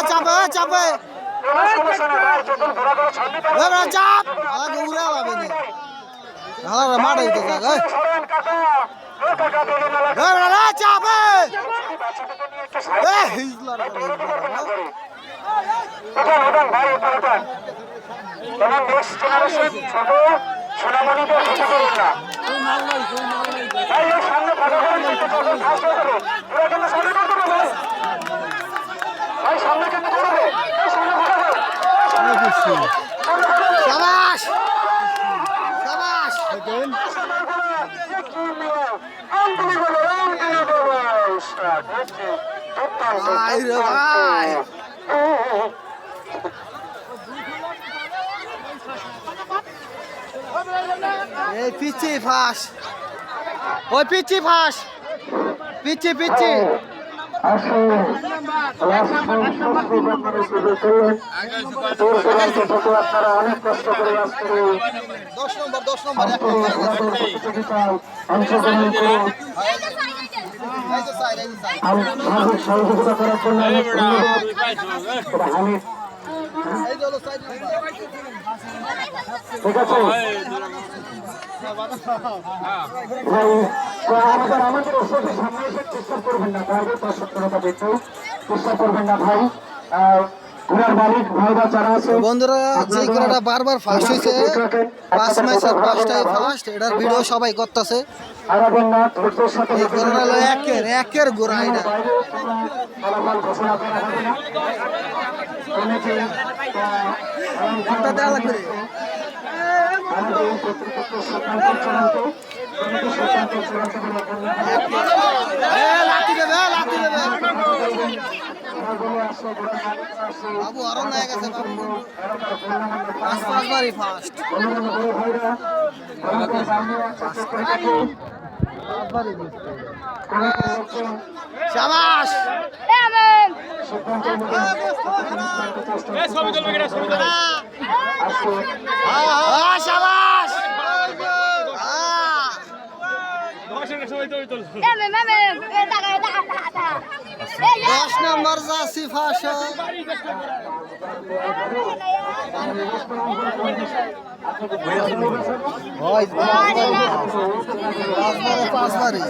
চাপে চাপ উড়া পাবে না মাঠে চাপে শাবাশ শাবাশ ভাই রে ভাই এই পিচি ফাঁস ওই পিচি ফাঁস পিচি পিচি আপনারা অনেক কষ্ট করে 10 নম্বর অংশগ্রহণ করে সহযোগিতা করার জন্য ঠিক আছে আমাদের ওষুধের সামনে এসে চেষ্টা করবেন না তাহলে তার সত্যতা দেখতে চেষ্টা করবেন না ভাই বন্ধুরা যে ঘোড়াটা বারবার ফার্স্ট হয়েছে 5 ম্যাচের 5টাই ফার্স্ট এটার ভিডিও সবাই করতেছে এই ঘোড়াটা হলো একের ঘোড়া এটা দেওয়া লাগবে লাঠি দেবে লাঠি দেবে বাবু আরো নাই গেছে বাবু পাঁচবারই ফার্স্ট শাবাশ শাবাশ 10 নম্বর জাসি ফাঁসা পাঁচবারই